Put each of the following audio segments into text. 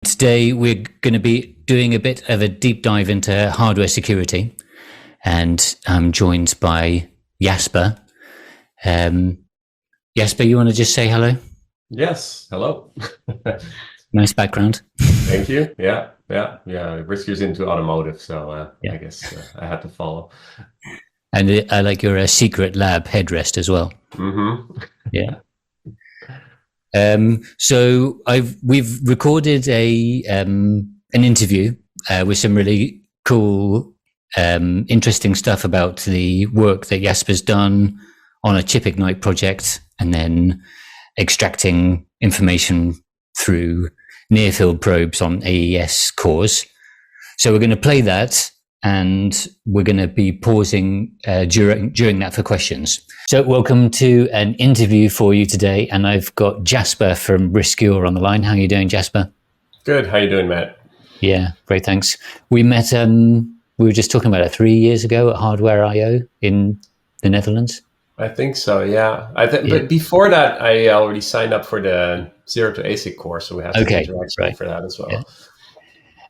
Today we're going to be doing a bit of a deep dive into hardware security, and I'm joined by Jasper. Jasper, you want to just say hello? Yes, hello. Nice background. Thank you. Yeah. Riscure's into automotive, so Yeah. I guess I had to follow. And I like your secret lab headrest as well. Mm-hmm. Yeah. So we've recorded an interview with some really cool, interesting stuff about the work that Jasper's done on a chipIgnite project, and then extracting information through near-field probes on AES cores. So we're going to play that, and we're going to be pausing during that for questions. So welcome to an interview for you today, and I've got Jasper from Riscure on the line. How are you doing, Jasper? Good. How you doing, Matt? Yeah, great, thanks. We met, we were just talking about it 3 years ago at Hardware I/O in the Netherlands. I think so, yeah. But before that, I already signed up for the Zero to ASIC course, so we have some interaction for that as well. Yeah.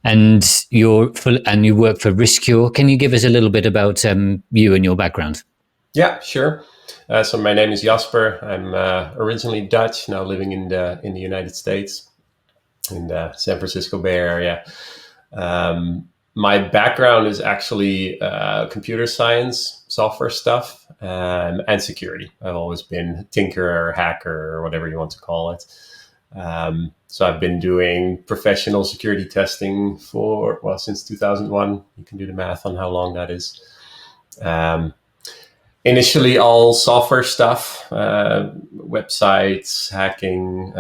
And you work for Riscure. Can you give us a little bit about you and your background? Yeah, sure. So my name is Jasper. I'm originally Dutch, now living in the United States, in the San Francisco Bay Area. My background is actually computer science, software stuff, and security. I've always been a tinkerer, hacker, or whatever you want to call it. So I've been doing professional security testing since 2001. You can do the math on how long that is. Initially, all software stuff, websites, hacking,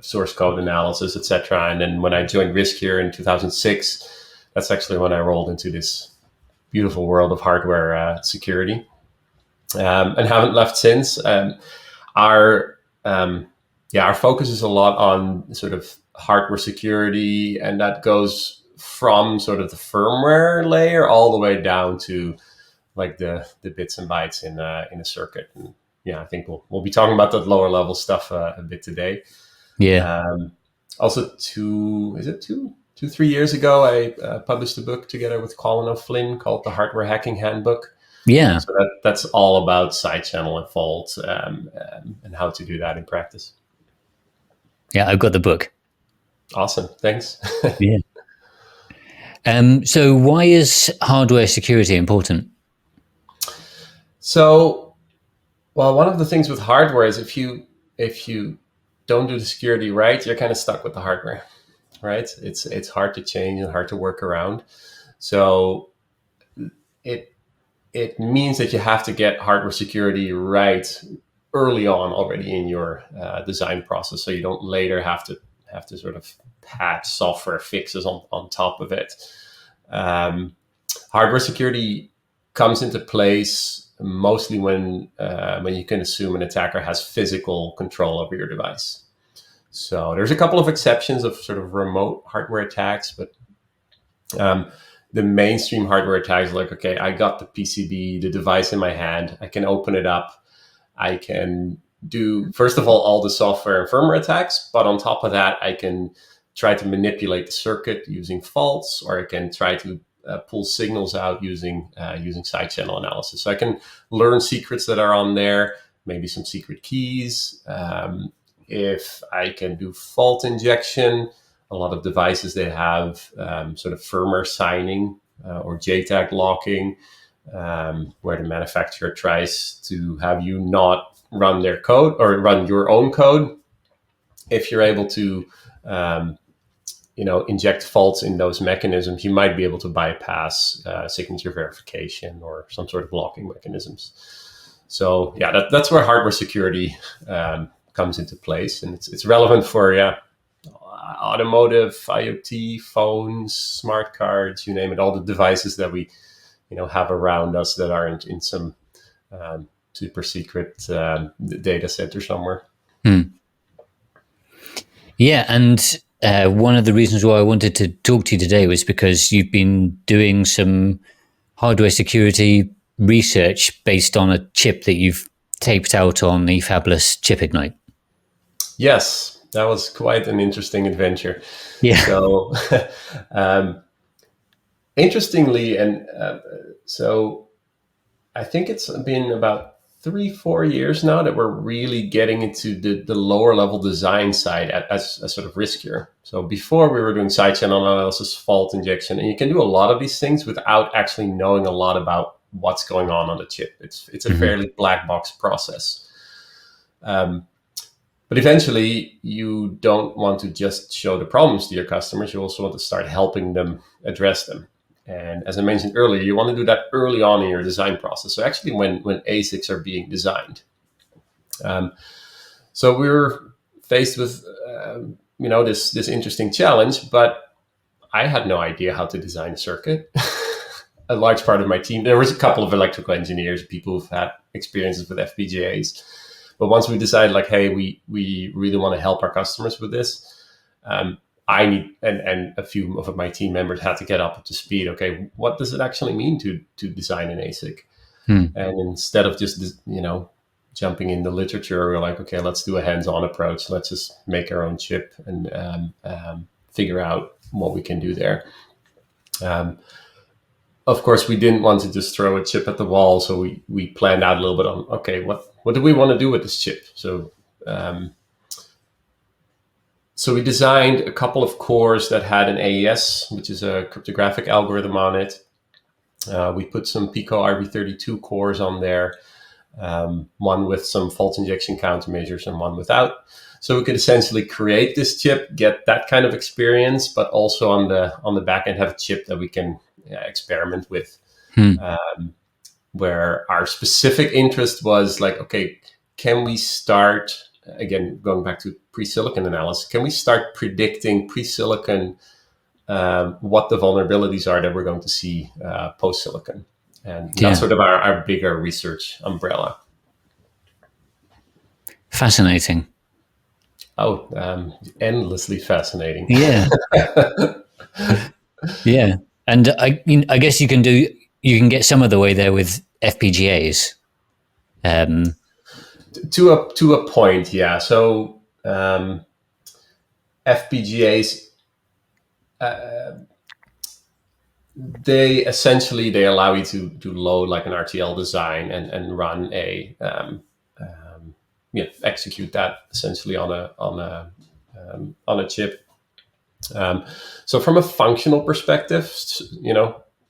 source code analysis, etc. And then when I joined Riscure in 2006, that's actually when I rolled into this beautiful world of hardware security, and haven't left since. Our focus is a lot on sort of hardware security, and that goes from sort of the firmware layer all the way down to like the bits and bytes in a circuit. And yeah, I think we'll be talking about that lower level stuff a bit today. Yeah. Also, 3 years ago, I published a book together with Colin O'Flynn called The Hardware Hacking Handbook. Yeah. So that's all about side channel and fault and how to do that in practice. Yeah, I've got the book. Awesome. Thanks. Yeah. So why is hardware security important? So, well, one of the things with hardware is if you don't do the security right, you're kind of stuck with the hardware, right? It's hard to change and hard to work around. So it means that you have to get hardware security right early on already in your design process, so you don't later have to sort of patch software fixes on top of it. Hardware security comes into place mostly when you can assume an attacker has physical control over your device. So there's a couple of exceptions of sort of remote hardware attacks, but the mainstream hardware attacks are like, okay, I got the PCB, the device in my hand, I can open it up, I can do, first of all the software and firmware attacks, but on top of that, I can try to manipulate the circuit using faults, or I can try to pull signals out using side channel analysis. So I can learn secrets that are on there, maybe some secret keys. If I can do fault injection, a lot of devices, they have sort of firmware signing or JTAG locking, where the manufacturer tries to have you not run their code or run your own code. If you're able to inject faults in those mechanisms, you might be able to bypass signature verification or some sort of blocking mechanisms. So yeah, that's where hardware security comes into place, and it's relevant for automotive, IoT, phones, smart cards, you name it, all the devices that we have around us that aren't in some super secret data center somewhere. Yeah, and one of the reasons why I wanted to talk to you today was because you've been doing some hardware security research based on a chip that you've taped out on Efabless chipIgnite. Yes, that was quite an interesting adventure. Yeah. So, interestingly, and so I think it's been about 3-4 years now that we're really getting into the lower level design side as a sort of Riscure. So before we were doing side channel analysis, fault injection, and you can do a lot of these things without actually knowing a lot about what's going on the chip. It's a fairly black box process. But eventually, you don't want to just show the problems to your customers. You also want to start helping them address them. And as I mentioned earlier, you want to do that early on in your design process. So actually, when ASICs are being designed. So we're faced with this interesting challenge, but I had no idea how to design a circuit. A large part of my team, there was a couple of electrical engineers, people who've had experiences with FPGAs. But once we decided, like, hey, we really want to help our customers with this, I need, and a few of my team members had to get up to speed. Okay, what does it actually mean to design an ASIC? And instead of just, jumping in the literature, we're like, okay, let's do a hands-on approach. Let's just make our own chip and figure out what we can do there. Of course, we didn't want to just throw a chip at the wall, so we planned out a little bit on, okay, what do we want to do with this chip? So we designed a couple of cores that had an AES, which is a cryptographic algorithm on it. We put some Pico RV32 cores on there, one with some fault injection countermeasures and one without. So we could essentially create this chip, get that kind of experience, but also on the back end have a chip that we can experiment with, where our specific interest was like, okay, can we start, again, going back to pre-silicon analysis, can we start predicting pre-silicon what the vulnerabilities are that we're going to see post-silicon? And that's sort of our bigger research umbrella. Fascinating. Oh, endlessly fascinating. Yeah. Yeah. And I guess you can get some of the way there with FPGAs. To a point, yeah. So FPGAs, they allow you to load like an RTL design and run execute that essentially on a chip. So from a functional perspective,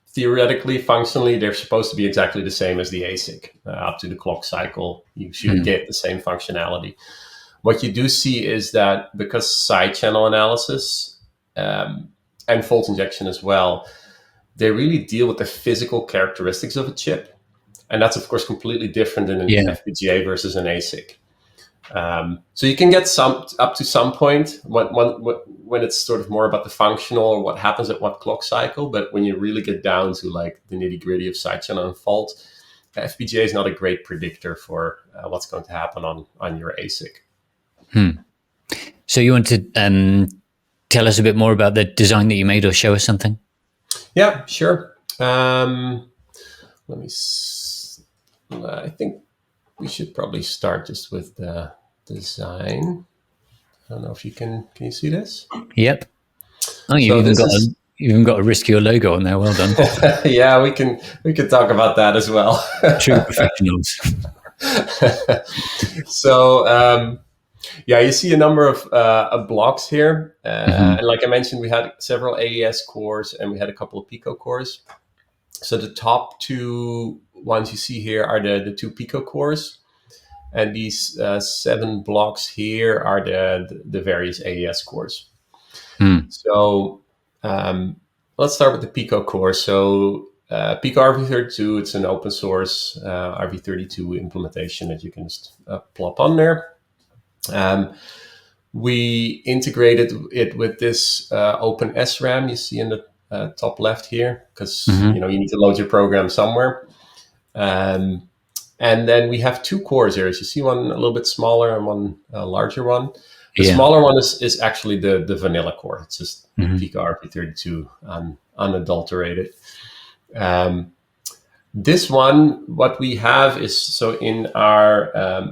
theoretically, functionally, they're supposed to be exactly the same as the ASIC. Up to the clock cycle, you should get the same functionality. What you do see is that because side channel analysis and fault injection as well, they really deal with the physical characteristics of a chip. And that's, of course, completely different in an FPGA versus an ASIC. So you can get up to some point when it's sort of more about the functional or what happens at what clock cycle. But when you really get down to like the nitty gritty of side channel and fault, FPGA is not a great predictor for what's going to happen on your ASIC. So you want to tell us a bit more about the design that you made, or show us something? Yeah, sure. Let me. I think we should probably start just with the design. I don't know if you can you see this? Yep. Oh, you've even got a Riscure logo on there. Well done. Yeah, we can talk about that as well. True professionals. So you see a number of blocks here, and like I mentioned, we had several AES cores and we had a couple of Pico cores. So the top two ones you see here are the two Pico cores, and these 7 blocks here are the various AES cores. So let's start with the Pico core. So Pico RV32, it's an open source RV32 implementation that you can just plop on there. We integrated it with this open SRAM you see in the top left here, because you need to load your program somewhere. And then we have 2 cores here. As you see, one a little bit smaller and one larger one. The smaller one is actually the vanilla core. It's just Pico RV32 unadulterated. This one, what we have is, so in our,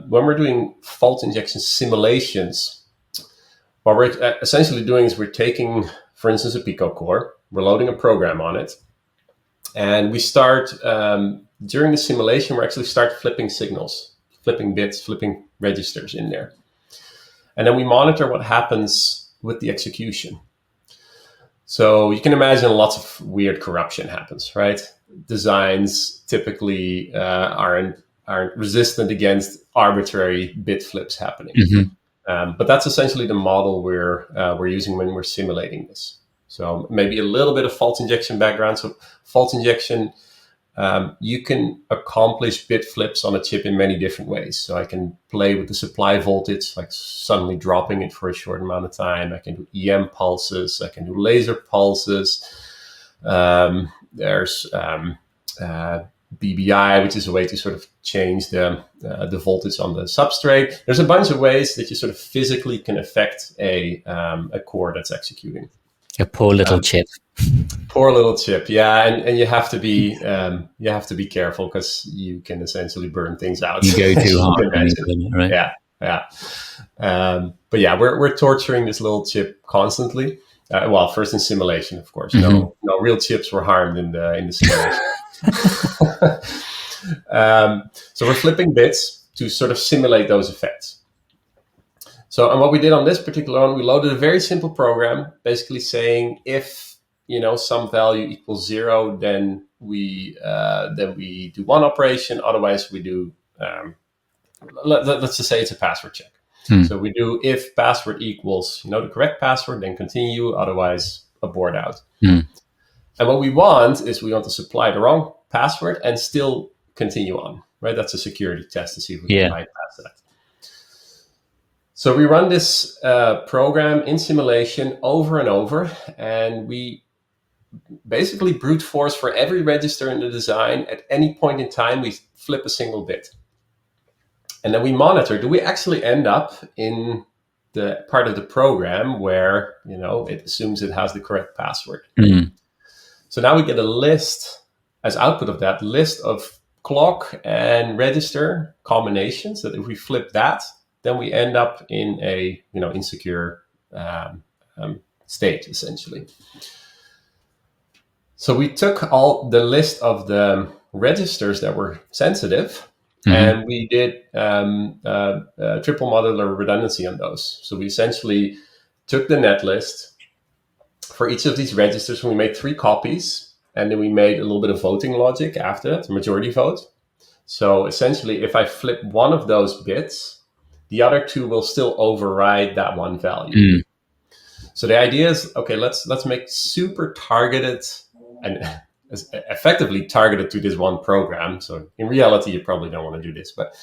when we're doing fault injection simulations, what we're essentially doing is we're taking, for instance, a Pico core, we're loading a program on it, and we start, during the simulation, we actually start flipping signals, flipping bits, flipping registers in there. And then we monitor what happens with the execution. So you can imagine lots of weird corruption happens, right? Designs typically aren't resistant against arbitrary bit flips happening. But that's essentially the model we're using when we're simulating this. So maybe a little bit of fault injection background. So fault injection, you can accomplish bit flips on a chip in many different ways. So I can play with the supply voltage, like suddenly dropping it for a short amount of time. I can do EM pulses. I can do laser pulses. There's BBI, which is a way to sort of change the voltage on the substrate. There's a bunch of ways that you sort of physically can affect a core that's executing. A poor little chip. Poor little chip, yeah, and you have to be careful because you can essentially burn things out. You go too hard, right? Yeah. But yeah, we're torturing this little chip constantly. Well, first in simulation, of course. No real chips were harmed in the simulation. So we're flipping bits to sort of simulate those effects. So, and what we did on this particular one, we loaded a very simple program, basically saying if some value equals 0, then we do one operation. Otherwise, we do let's just say it's a password check. So we do if password equals the correct password, then continue. Otherwise, abort out. And what we want to supply the wrong password and still continue on. Right? That's a security test to see if we can bypass that. So we run this program in simulation over and over, and we basically brute force for every register in the design. At any point in time, we flip a single bit. And then we monitor, do we actually end up in the part of the program where, it assumes it has the correct password? So now we get a list, as output of that, list of clock and register combinations, that if we flip that, then we end up in a insecure state, essentially. So we took all the list of the registers that were sensitive, and we did triple modular redundancy on those. So we essentially took the net list for each of these registers, and we made 3 copies, and then we made a little bit of voting logic after that, majority vote. So essentially, if I flip one of those bits, the other 2 will still override that one value. So the idea is, okay, let's make super targeted and effectively targeted to this one program. So in reality, you probably don't want to do this, but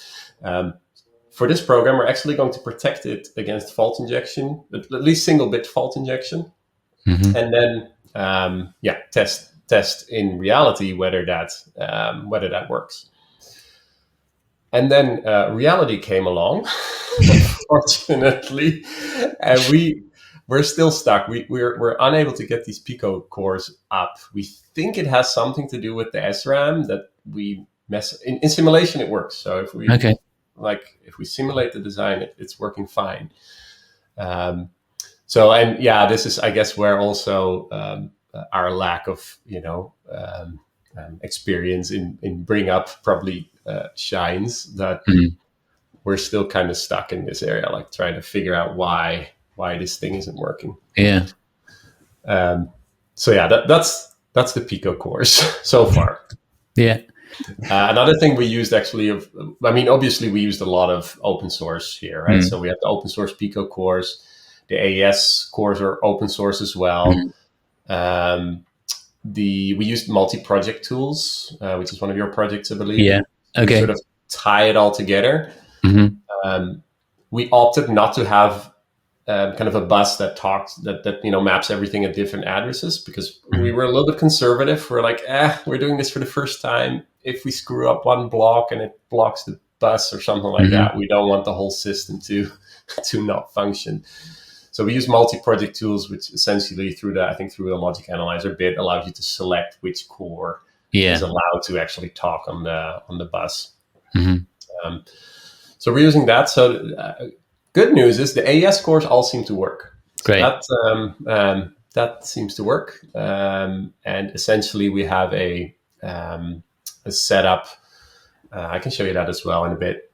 for this program, we're actually going to protect it against fault injection, at least single bit fault injection, and then test in reality whether that works. And then reality came along, unfortunately, and we're still stuck. We're unable to get these Pico cores up. We think it has something to do with the SRAM that we mess in simulation. It works. So if we if we simulate the design, it's working fine. This is, I guess, where also our lack of experience in bring up probably shines, that we're still kind of stuck in this area, like trying to figure out why this thing isn't working. That's the Pico cores so far. Another thing we used obviously we used a lot of open source here, right? So we have the open source Pico cores. The AES cores are open source as well. We used multi-project tools, which is one of your projects, I believe. To sort of tie it all together. We opted not to have kind of a bus that maps everything at different addresses, because we were a little bit conservative. We're like, we're doing this for the first time. If we screw up one block and it blocks the bus or something like that, we don't want the whole system to not function. So we use multi-project tools, which essentially through the logic analyzer bit allows you to select which core Yeah. is allowed to actually talk on the bus. Mm-hmm. So we're using that. So good news is the AES scores all seem to work. So Great. that seems to work. And essentially, we have a setup. I can show you that as well in a bit.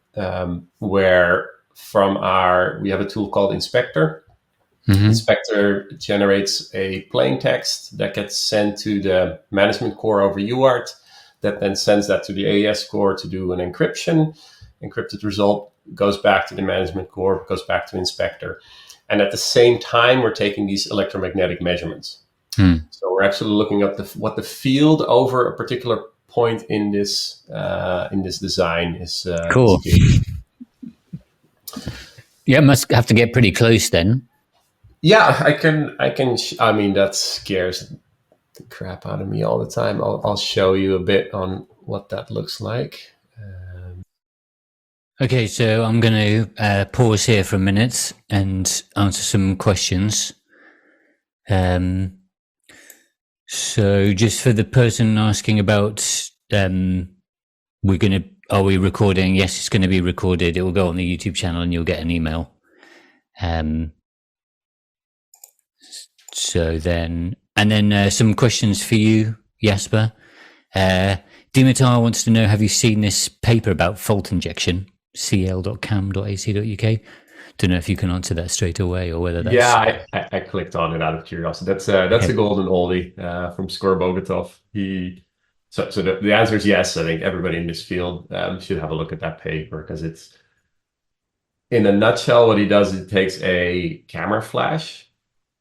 Where we have a tool called Inspector. Mm-hmm. Inspector generates a plain text that gets sent to the management core over UART, that then sends that to the AES core to do an encryption. Encrypted result goes back to the management core, goes back to Inspector. And at the same time, we're taking these electromagnetic measurements. So we're actually looking at what the field over a particular point in this design is Cool. doing. Yeah, must have to get pretty close then. Yeah, I can. I mean, that scares the crap out of me all the time. I'll show you a bit on what that looks like. Okay, so I'm going to pause here for a minute and answer some questions. So just for the person asking about, are we recording? Yes, it's going to be recorded. It will go on the YouTube channel and you'll get an email. So then, and then some questions for you, Jasper. Dimitar wants to know, have you seen this paper about fault injection? cl.cam.ac.uk. Don't know if you can answer that straight away or whether that's... Yeah, I clicked on it out of curiosity. That's a golden oldie from Skor Bogotov. So the answer is yes. I think everybody in this field should have a look at that paper, because it's, in a nutshell, what he does is he takes a camera flash,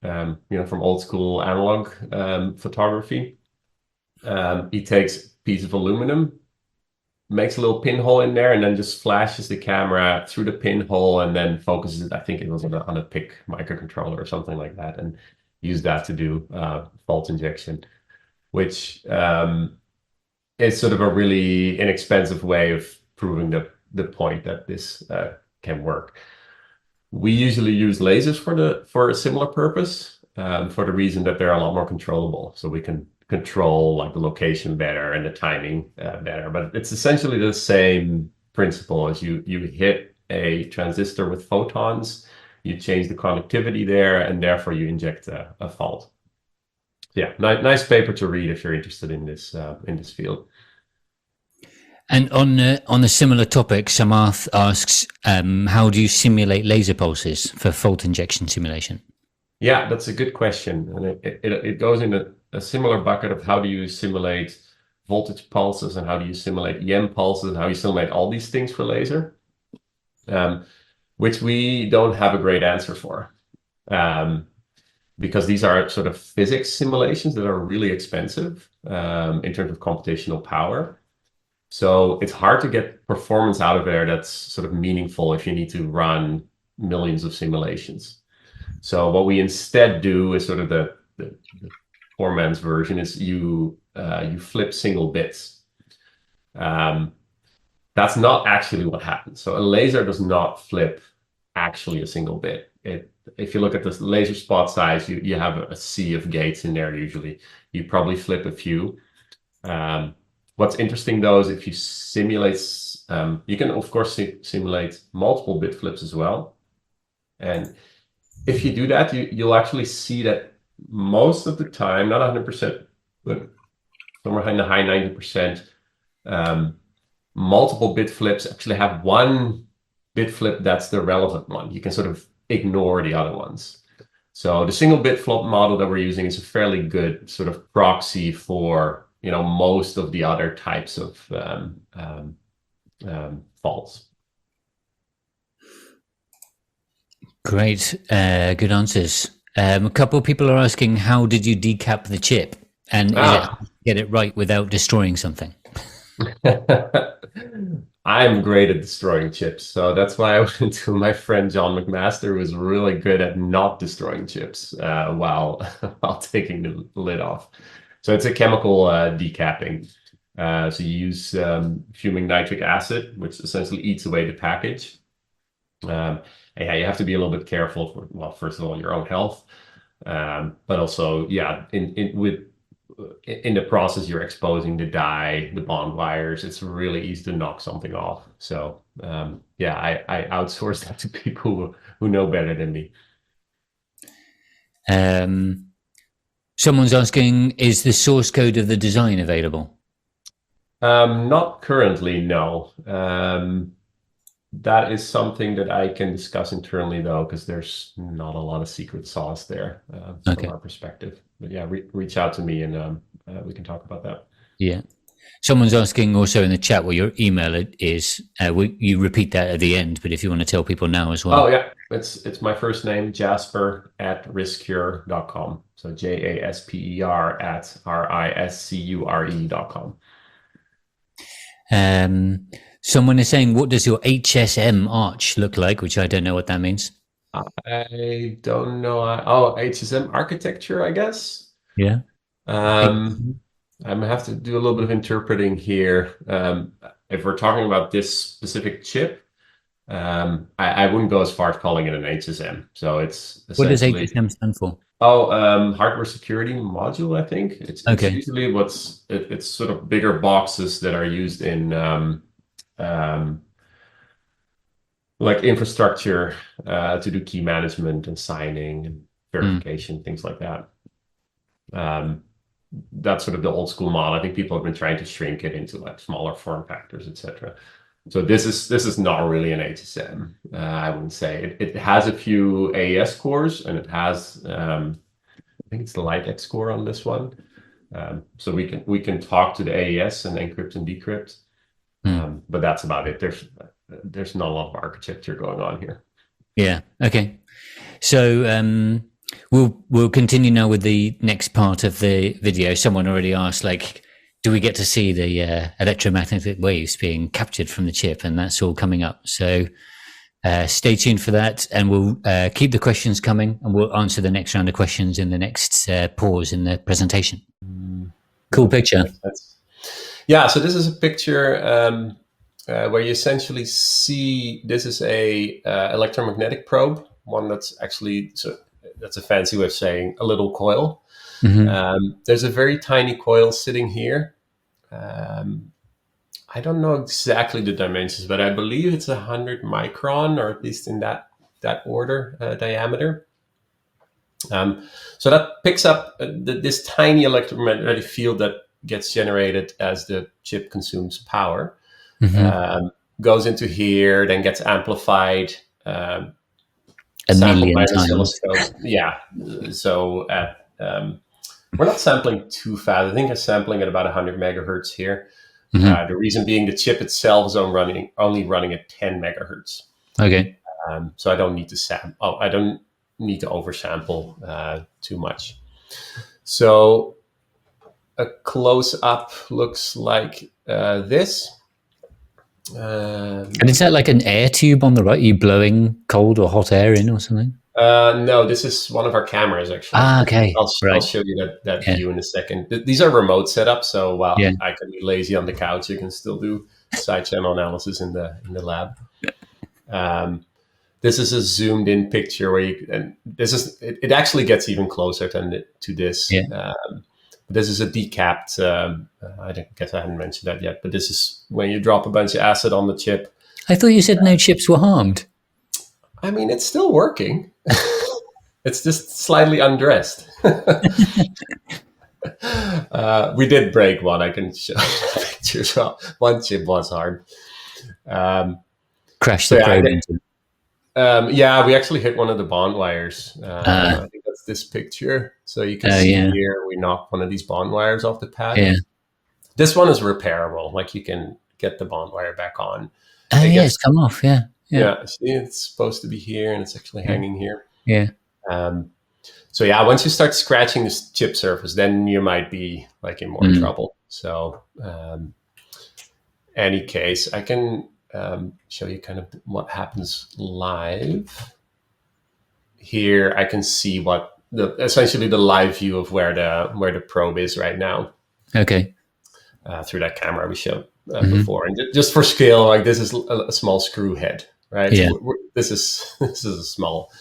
from old school analog photography. He takes a piece of aluminum, makes a little pinhole in there, and then just flashes the camera through the pinhole and then focuses it. I think it was on a PIC microcontroller or something like that, and use that to do fault injection, which is sort of a really inexpensive way of proving the point that this can work. We usually use lasers for a similar purpose, for the reason that they're a lot more controllable. So we can control like the location better and the timing better. But it's essentially the same principle. As you hit a transistor with photons, you change the conductivity there, and therefore you inject a fault. Yeah, nice paper to read if you're interested in this field. And on a similar topic, Samarth asks, how do you simulate laser pulses for fault injection simulation? Yeah, that's a good question. And it goes in a similar bucket of how do you simulate voltage pulses, and how do you simulate EM pulses, and how you simulate all these things for laser, which we don't have a great answer for, because these are sort of physics simulations that are really expensive in terms of computational power. So it's hard to get performance out of there that's sort of meaningful if you need to run millions of simulations. So what we instead do is sort of the poor man's version is you flip single bits. That's not actually what happens. So a laser does not flip actually a single bit. If you look at the laser spot size, you have a sea of gates in there usually. You probably flip a few. What's interesting though is if you simulate, you can of course simulate multiple bit flips as well. And if you do that, you'll actually see that most of the time, not 100%, but somewhere in the high 90%, multiple bit flips actually have one bit flip that's the relevant one. You can sort of ignore the other ones. So the single bit flip model that we're using is a fairly good sort of proxy for most of the other types of faults. Great, good answers. A couple of people are asking, how did you decap the chip, and is it hard to get it right without destroying something? I'm great at destroying chips, so that's why I went to my friend John McMaster, who was really good at not destroying chips while taking the lid off. So it's a chemical decapping. So you use fuming nitric acid, which essentially eats away the package. Yeah, you have to be a little bit careful for, well, first of all, your own health, but also, yeah, with in the process, you're exposing the die, the bond wires. It's really easy to knock something off. So yeah, I outsource that to people who know better than me. Someone's asking, is the source code of the design available? Not currently, no. That is something that I can discuss internally, though, because there's not a lot of secret sauce there from our perspective. But yeah, reach out to me and we can talk about that. Yeah. Someone's asking also in the chat what your email is. You repeat that at the end, but if you want to tell people now as well. Oh, yeah. It's my first name, Jasper@riscure.com. So JASPER at RISCURE.com. Someone is saying, what does your HSM arch look like? Which I don't know what that means. I don't know. HSM architecture, I guess. Yeah. I'm gonna have to do a little bit of interpreting here. If we're talking about this specific chip, I wouldn't go as far as calling it an HSM. So it's what does HSM stand for? Hardware security module. I think it's okay. usually it's sort of bigger boxes that are used in like infrastructure to do key management and signing and verification, things like that. That's sort of the old school model. I think people have been trying to shrink it into like smaller form factors, etc. So this is not really an HSM. I wouldn't say it has a few AES cores, and it has I think it's the LightX core on this one. So we can talk to the AES and encrypt and decrypt, but that's about it. There's not a lot of architecture going on here. Yeah. Okay. So we'll continue now with the next part of the video. Someone already asked, like, do we get to see the electromagnetic waves being captured from the chip? And that's all coming up. So stay tuned for that, and we'll keep the questions coming, and we'll answer the next round of questions in the next pause in the presentation. Cool picture. Yeah. So this is a picture where you essentially see this is a electromagnetic probe, one that's actually that's a fancy way of saying a little coil. There's a very tiny coil sitting here. I don't know exactly the dimensions, but I believe it's 100 micron, or at least in that order diameter. So that picks up this tiny electromagnetic field that gets generated as the chip consumes power. Goes into here, then gets amplified. A million times. Yeah. So we're not sampling too fast. I think I'm sampling at about 100 megahertz here. The reason being the chip itself is only running at 10 megahertz. Okay. So I don't need to I don't need to oversample too much. So a close up looks like this. And is that like an air tube on the right? Are you blowing cold or hot air in or something? No, this is one of our cameras, actually. Okay. I'll show you that view in a second. These are remote setups, so while I can be lazy on the couch, you can still do side channel analysis in the lab. This is a zoomed in picture where it actually gets even closer to this. This is a decapped, I guess I haven't mentioned that yet, but this is when you drop a bunch of acid on the chip. I thought you said no chips were harmed. I mean, it's still working. It's just slightly undressed. We did break one. I can show you the picture. So one chip was hard. Crashed the probe into. Yeah, we actually hit one of the bond wires. I think that's this picture. So you can see here, we knocked one of these bond wires off the pad. Yeah. This one is repairable. Like, you can get the bond wire back on. It's come off. Yeah. See, it's supposed to be here, and it's actually hanging here. Yeah. So yeah, once you start scratching this chip surface, then you might be like in more trouble. So, any case, I can show you kind of what happens live. Here, I can see what essentially the live view of where the probe is right now. Okay. Through that camera we showed before, and just for scale, like, this is a small screw head, right? Yeah. So this is a small.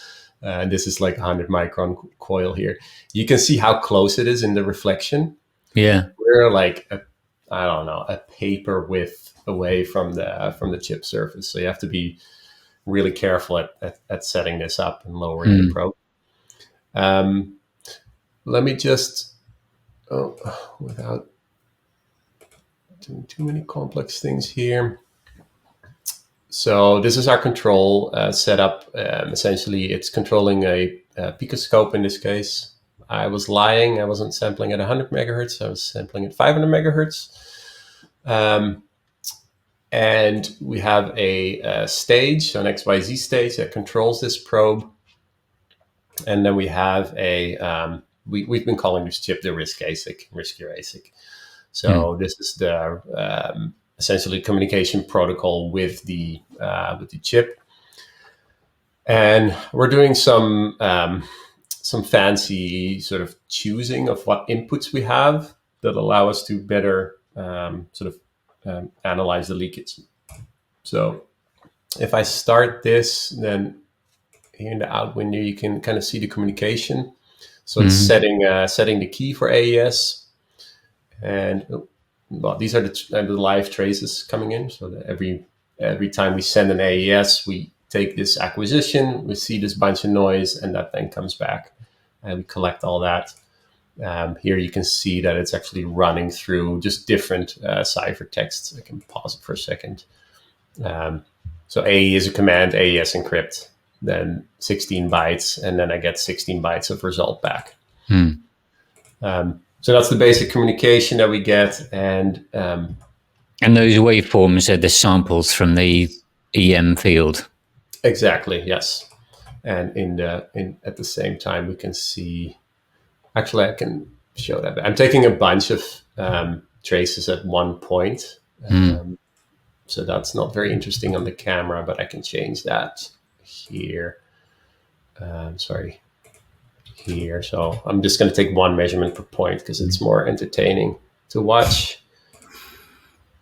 This is like 100 micron coil here. You can see how close it is in the reflection. Yeah. We're like I don't know, a paper width away from the chip surface. So you have to be really careful at setting this up and lowering the probe. Let me just, without doing too many complex things here. So this is our control setup. Essentially, it's controlling a picoscope in this case. I was lying. I wasn't sampling at 100 megahertz. I was sampling at 500 megahertz. And we have a stage, an XYZ stage that controls this probe. And then we have we've been calling this chip the Riscure ASIC. So this is the essentially communication protocol with the chip. And we're doing some fancy sort of choosing of what inputs we have that allow us to better analyze the leakage. So if I start this, then here in the out window, you can kind of see the communication. So it's setting the key for AES. And these are the live traces coming in. So that every time we send an AES, we take this acquisition, we see this bunch of noise, and that then comes back. And we collect all that. Here you can see that it's actually running through just different ciphertexts. I can pause it for a second. So AE is a command, AES encrypt, then 16 bytes, and then I get 16 bytes of result back. So that's the basic communication that we get. And those waveforms are the samples from the EM field. Exactly, yes. And at the same time, we can see, actually, I can show that. I'm taking a bunch of traces at one point. So that's not very interesting on the camera, but I can change that here. Here. So I'm just going to take one measurement per point because it's more entertaining to watch.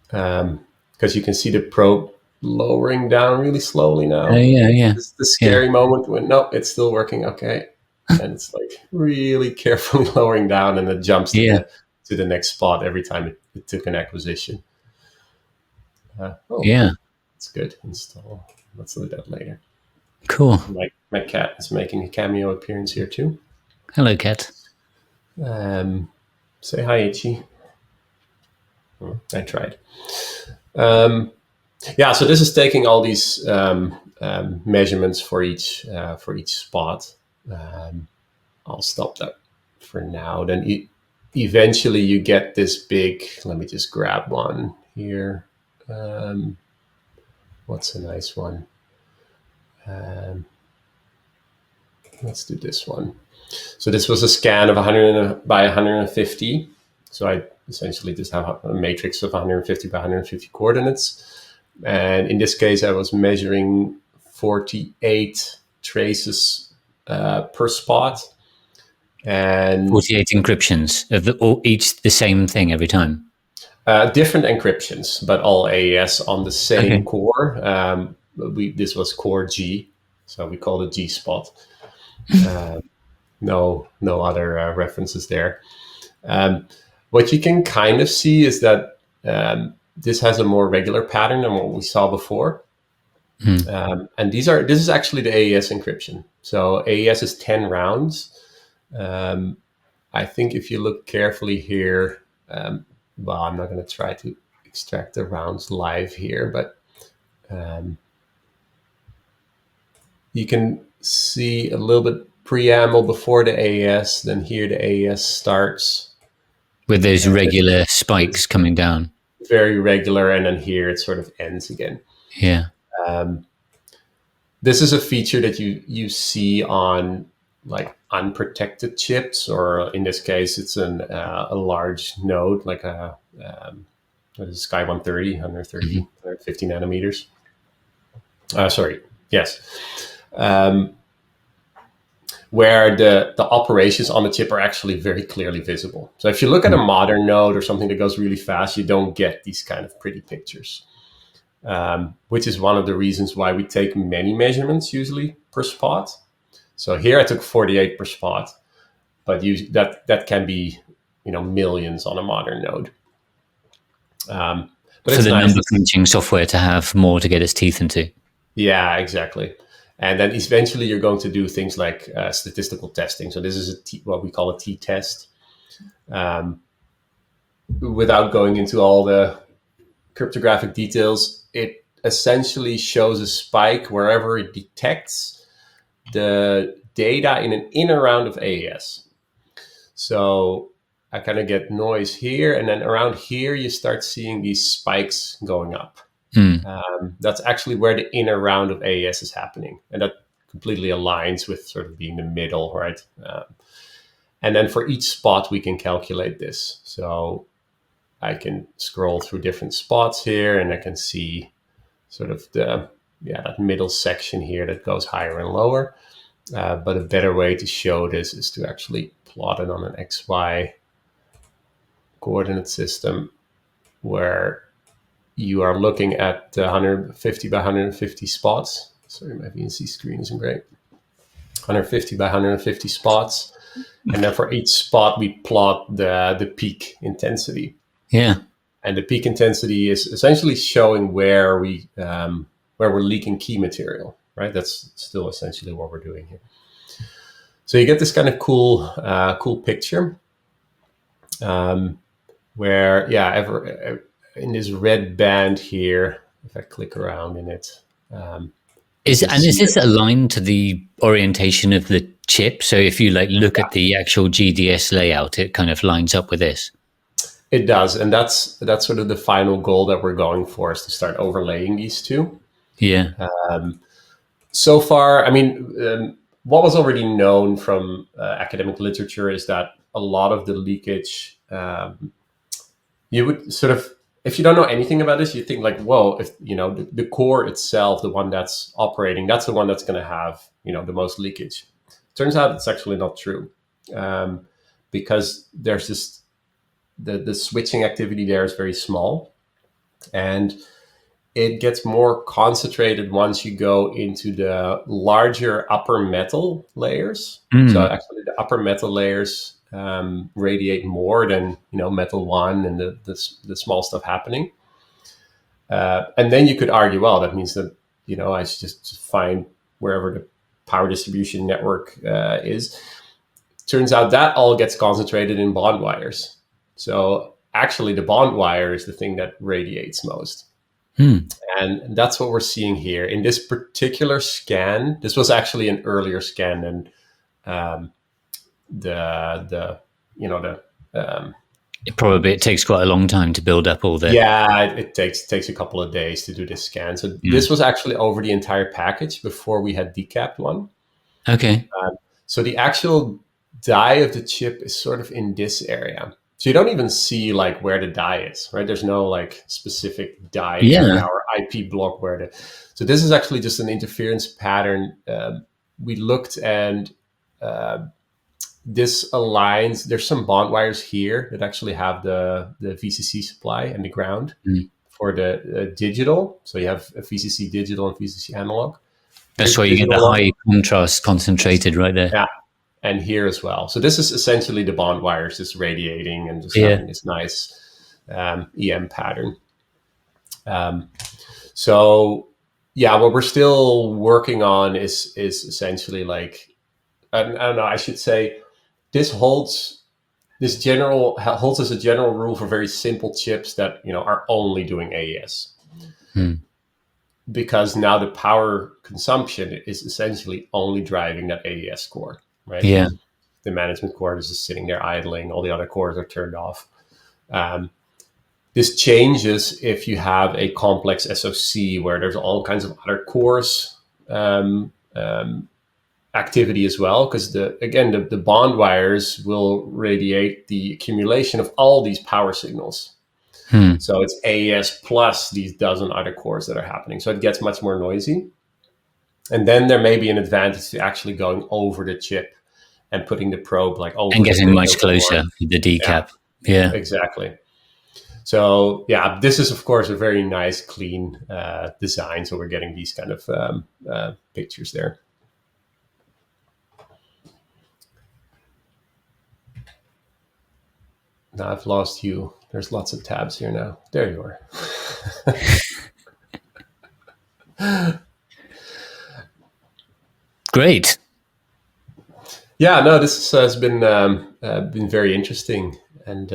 Because you can see the probe lowering down really slowly now. Yeah. It's the scary moment when, no, it's still working. Okay. And it's like really carefully lowering down, and it jumps to the next spot every time it took an acquisition. It's good. Install. Let's look at that later. Cool. My cat is making a cameo appearance here too. Hello, cat. Say hi, Itchy. I tried. So this is taking all these measurements for each spot. I'll stop that for now. Then eventually you get this big. Let me just grab one here. What's a nice one? Let's do this one. So this was a scan of 100 by 150. So I essentially just have a matrix of 150 by 150 coordinates. And in this case, I was measuring 48 traces per spot. And 48 encryptions of each the same thing every time. Different encryptions, but all AES on the same core. This was core G, so we called it G spot. No other references there. What you can kind of see is that this has a more regular pattern than what we saw before. And this is actually the AES encryption. So AES is 10 rounds. I think if you look carefully here, I'm not going to try to extract the rounds live here, but you can see a little bit preamble before the AES. Then here the AES starts. With those regular spikes coming down. Very regular, and then here it sort of ends again. Yeah. This is a feature that you see on like unprotected chips, or in this case, it's a large node, like a what is Sky 130, 150 nanometers. Where the operations on the chip are actually very clearly visible. So if you look at a modern node or something that goes really fast, you don't get these kind of pretty pictures, which is one of the reasons why we take many measurements usually per spot. So here I took 48 per spot, but that can be millions on a modern node. But for it's the nice number crunching software to have more to get its teeth into. Yeah, exactly. And then eventually you're going to do things like statistical testing. So this is what we call a t-test. Without going into all the cryptographic details, it essentially shows a spike wherever it detects the data in an inner round of AES. So I kind of get noise here, and then around here you start seeing these spikes going up. That's actually where the inner round of AES is happening, and that completely aligns with sort of being the middle, right? And then for each spot, we can calculate this. So I can scroll through different spots here, and I can see sort of that middle section here that goes higher and lower. But a better way to show this is to actually plot it on an XY coordinate system where you are looking at 150 by 150 spots. Sorry, my VNC screen isn't great. 150 by 150 spots. And then for each spot, we plot the peak intensity. Yeah. And the peak intensity is essentially showing where we're leaking key material, right? That's still essentially what we're doing here. So you get this kind of cool picture where, in this red band here, if I click around in it. Is this aligned to the orientation of the chip? So if you look at the actual GDS layout, it kind of lines up with this. It does, and that's sort of the final goal that we're going for, is to start overlaying these two. Yeah. So far, I mean, what was already known from academic literature is that a lot of the leakage, you would sort of, if you don't know anything about this, you think like, whoa, if the core itself, the one that's operating, that's the one that's going to have the most leakage. Turns out it's actually not true, because there's just the switching activity there is very small, and it gets more concentrated once you go into the larger upper metal layers. So actually the upper metal layers radiate more than metal 1 and the small stuff happening. And then you could argue, well, that means that I should just find wherever the power distribution network is. Turns out that all gets concentrated in bond wires. So actually the bond wire is the thing that radiates most. And that's what we're seeing here in this particular scan. This was actually an earlier scan than it takes quite a long time to build up all the. Yeah, it takes a couple of days to do this scan. So this was actually over the entire package before we had decapped one. Okay. So the actual die of the chip is sort of in this area. So you don't even see where the die is, right? There's no specific die in our IP block so this is actually just an interference pattern. We looked, and this aligns. There's some bond wires here that actually have the VCC supply and the ground for the digital. So you have a VCC digital and VCC analog. That's why you get the high contrast concentrated right there. Yeah. And here as well. So this is essentially the bond wires just radiating and just having this nice EM pattern. What we're still working on is essentially I don't know, I should say this holds as a general rule for very simple chips that are only doing AES. Because now the power consumption is essentially only driving that AES core. Right? Yeah. The management core is just sitting there idling. All the other cores are turned off. This changes if you have a complex SoC where there's all kinds of other cores activity as well, because the bond wires will radiate the accumulation of all these power signals. So it's AES plus these dozen other cores that are happening. So it gets much more noisy. And then there may be an advantage to actually going over the chip and putting the probe over and getting much closer with the decap. Yeah, exactly. So this is of course a very nice, clean design. So we're getting these kind of pictures there. Now I've lost you. There's lots of tabs here now. There you are. Great. Yeah, no, this has been very interesting, and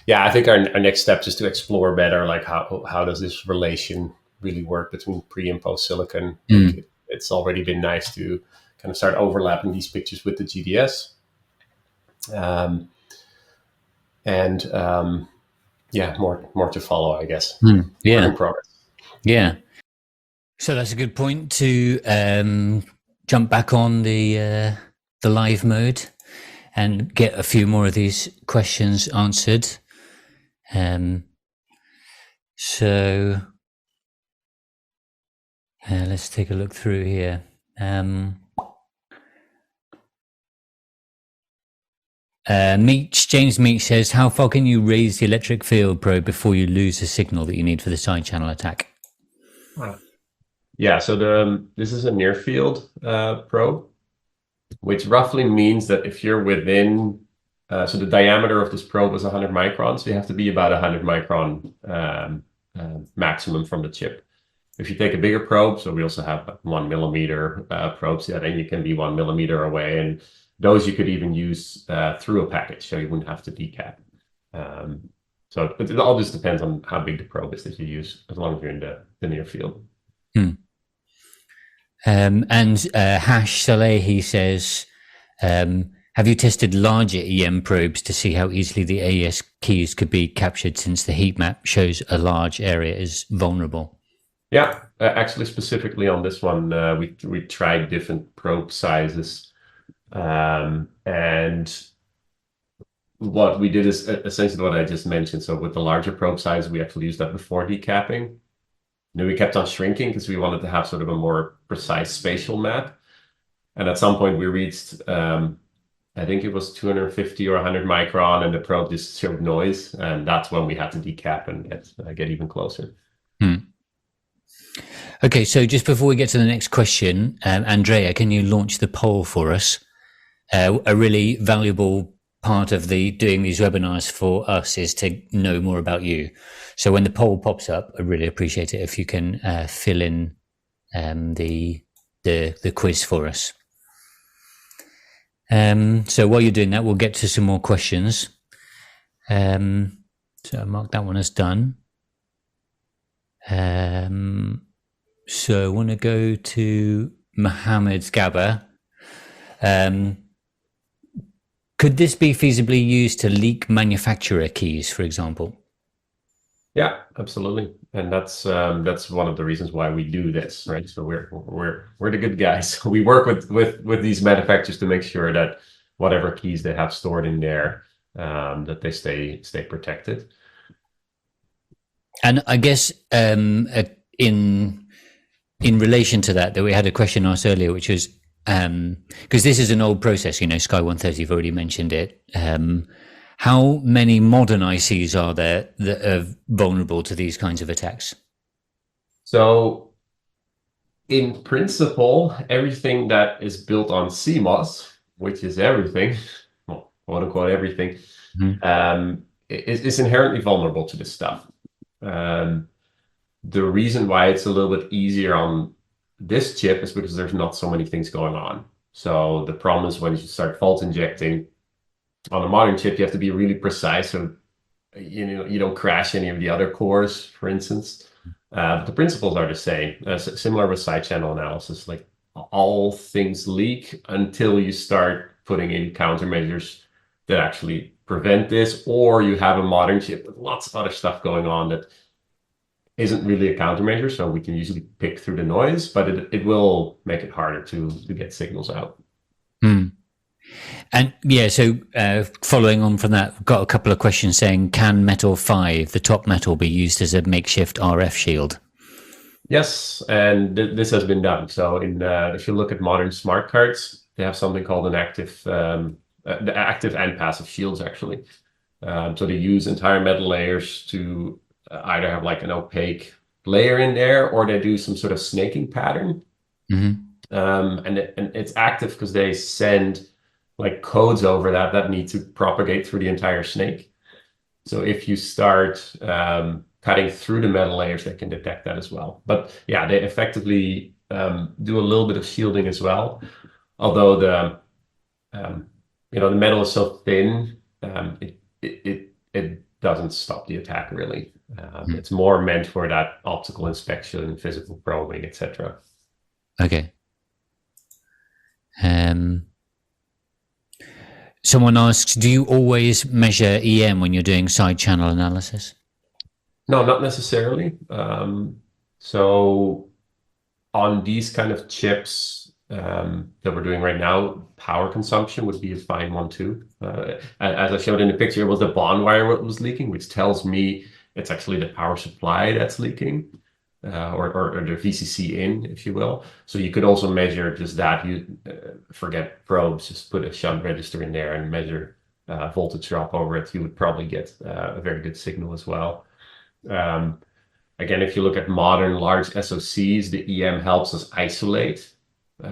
yeah, I think our next step is to explore better, like how does this relation really work between pre and post silicon. Like it's already been nice to kind of start overlapping these pictures with the GDS, and yeah, more to follow, I guess. Yeah. Work in progress. Yeah. So that's a good point to jump back on the live mode and get a few more of these questions answered. So let's take a look through here. James Meach says, how far can you raise the electric field probe before you lose the signal that you need for the side channel attack? Yeah, so this is a near field probe, which roughly means that if you're within, so the diameter of this probe is 100 microns, so you have to be about 100 micron maximum from the chip. If you take a bigger probe, so we also have 1 millimeter probes, yeah, then you can be 1 millimeter away, and those you could even use through a package, so you wouldn't have to decap. So it all just depends on how big the probe is that you use, as long as you're in the near field. And Hash Saleh, he says, have you tested larger EM probes to see how easily the AES keys could be captured, since the heat map shows a large area is vulnerable? Yeah, actually, specifically on this one, we tried different probe sizes, and what we did is essentially what I just mentioned. So with the larger probe size, we actually used that before decapping. And then we kept on shrinking because we wanted to have sort of a more precise spatial map. And at some point we reached, I think it was 250 or 100 micron, and the probe just showed noise. And that's when we had to decap and get even closer. Okay, so just before we get to the next question, Andrea, can you launch the poll for us? A really valuable part of doing these webinars for us is to know more about you. So when the poll pops up, I really appreciate it if you can fill in the quiz for us. So while you're doing that, we'll get to some more questions. So I'll mark that one as done. So I want to go to Mohammed Gabba. Could this be feasibly used to leak manufacturer keys, for example? Yeah, absolutely, and that's one of the reasons why we do this, right? So we're the good guys. We work with these manufacturers to make sure that whatever keys they have stored in there, that they stay protected. And I guess in relation to that we had a question asked earlier, which was because this is an old process, Sky 130, you've already mentioned it. How many modern ICs are there that are vulnerable to these kinds of attacks? So in principle, everything that is built on CMOS, which is everything, well, quote unquote everything, is inherently vulnerable to this stuff. The reason why it's a little bit easier on this chip is because there's not so many things going on. So the problem is when you start fault injecting on a modern chip, you have to be really precise, so you don't crash any of the other cores, for instance. But the principles are the same. Similar with side channel analysis, like all things leak until you start putting in countermeasures that actually prevent this, or you have a modern chip with lots of other stuff going on that isn't really a countermeasure, so we can usually pick through the noise, but it will make it harder to get signals out. And yeah, so following on from that, we've got a couple of questions saying, can metal 5, the top metal, be used as a makeshift RF shield? Yes, and this has been done. So if you look at modern smart cards, they have something called an active and passive shields, actually. So they use entire metal layers to either have like an opaque layer in there, or they do some sort of snaking pattern. And it's active because they send like codes over that need to propagate through the entire snake. So if you start cutting through the metal layers, they can detect that as well. But yeah, they effectively do a little bit of shielding as well. Although the metal is so thin, it doesn't stop the attack really. It's more meant for that optical inspection, physical probing, etc. Okay. Someone asks, do you always measure EM when you're doing side channel analysis? No, not necessarily. So on these kind of chips that we're doing right now, power consumption would be a fine one too. As I showed in the picture, it was the bond wire that was leaking, which tells me it's actually the power supply that's leaking, or the VCC in, if you will. So you could also measure just that. You forget probes, just put a shunt register in there and measure voltage drop over it. You would probably get a very good signal as well. Again, if you look at modern large SoCs, the EM helps us isolate